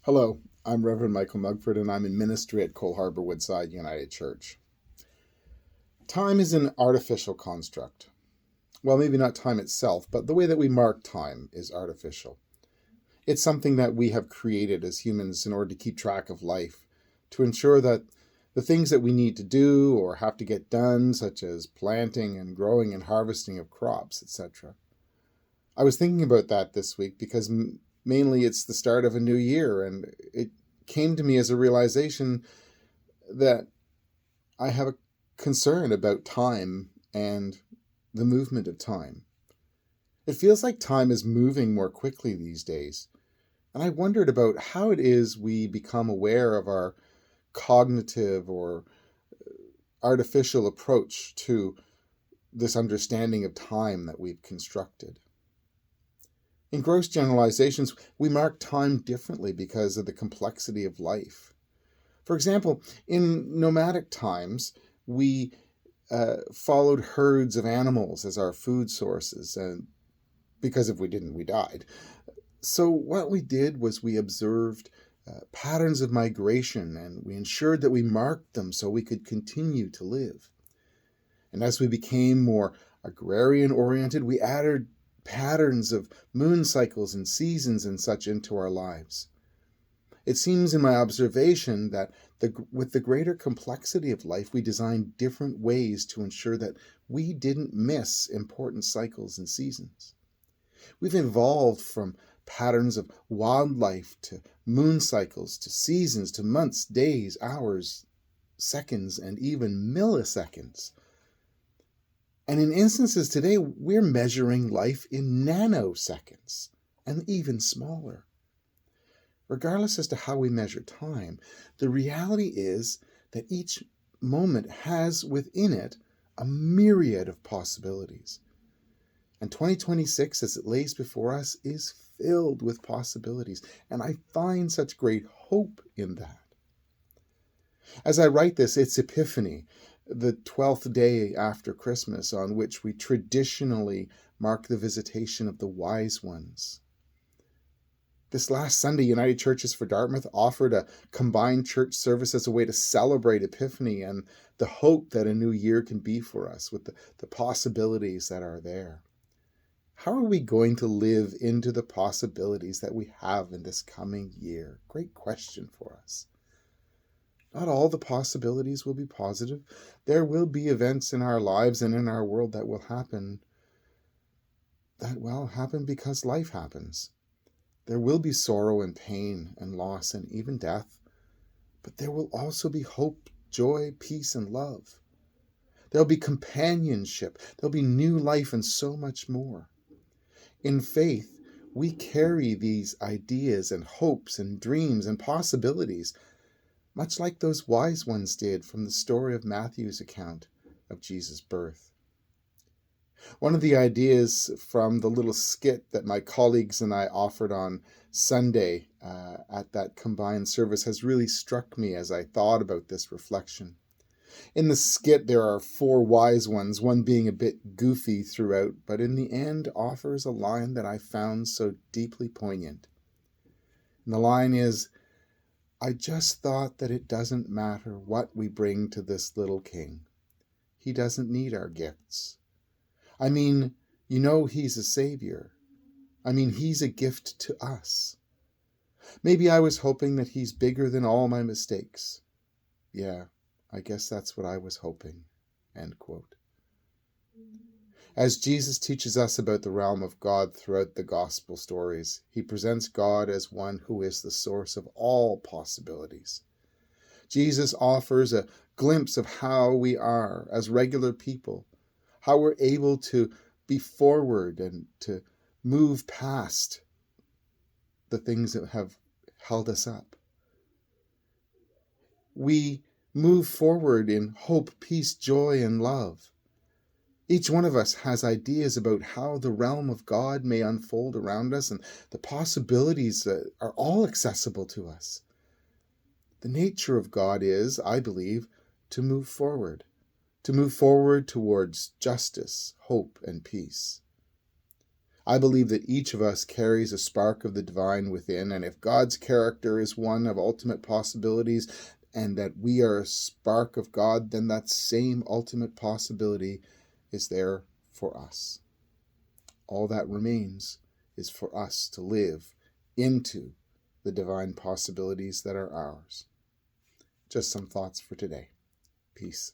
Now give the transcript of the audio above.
Hello, I'm Reverend Michael Mugford, and I'm in ministry at Cole Harbour Woodside United Church. Time is an artificial construct. Well, maybe not time itself, but the way that we mark time is artificial. It's something that we have created as humans in order to keep track of life, to ensure that the things that we need to do or have to get done, such as planting and growing and harvesting of crops, etc. I was thinking about that this week because mainly it's the start of a new year, and it came to me as a realization that I have a concern about time and the movement of time. It feels like time is moving more quickly these days, and I wondered about how it is we become aware of our cognitive or artificial approach to this understanding of time that we've constructed. In gross generalizations, we mark time differently because of the complexity of life. For example, in nomadic times, we followed herds of animals as our food sources, and because if we didn't, we died. So what we did was we observed patterns of migration, and we ensured that we marked them so we could continue to live. And as we became more agrarian-oriented, we added patterns of moon cycles and seasons and such into our lives. It seems in my observation that with the greater complexity of life, we designed different ways to ensure that we didn't miss important cycles and seasons. We've evolved from patterns of wildlife to moon cycles to seasons to months, days, hours, seconds, and even milliseconds. And in instances today, we're measuring life in nanoseconds and even smaller. Regardless as to how we measure time, the reality is that each moment has within it a myriad of possibilities. And 2026, as it lays before us, is filled with possibilities, and I find such great hope in that. As I write this, it's Epiphany, the 12th day after Christmas, on which we traditionally mark the visitation of the wise ones. This last Sunday, United Churches for Dartmouth offered a combined church service as a way to celebrate Epiphany and the hope that a new year can be for us with the possibilities that are there. How are we going to live into the possibilities that we have in this coming year? Great question for us. Not all the possibilities will be positive. There will be events in our lives and in our world that will happen because life happens. There will be sorrow and pain and loss and even death, but there will also be hope, joy, peace, and love. There'll be companionship. There'll be new life and so much more. In faith, we carry these ideas and hopes and dreams and possibilities, much like those wise ones did from the story of Matthew's account of Jesus' birth. One of the ideas from the little skit that my colleagues and I offered on Sunday at that combined service has really struck me as I thought about this reflection. In the skit, there are four wise ones, one being a bit goofy throughout, but in the end offers a line that I found so deeply poignant. And the line is, "I just thought that it doesn't matter what we bring to this little king. He doesn't need our gifts. I mean, he's a savior. I mean, he's a gift to us. Maybe I was hoping that he's bigger than all my mistakes. Yeah, I guess that's what I was hoping." End quote. As Jesus teaches us about the realm of God throughout the gospel stories, he presents God as one who is the source of all possibilities. Jesus offers a glimpse of how we are as regular people, how we're able to be forward and to move past the things that have held us up. We move forward in hope, peace, joy, and love. Each one of us has ideas about how the realm of God may unfold around us, and the possibilities that are all accessible to us. The nature of God is, I believe, to move forward towards justice, hope, and peace. I believe that each of us carries a spark of the divine within, and if God's character is one of ultimate possibilities, and that we are a spark of God, then that same ultimate possibility is there for us. All that remains is for us to live into the divine possibilities that are ours. Just some thoughts for today. Peace.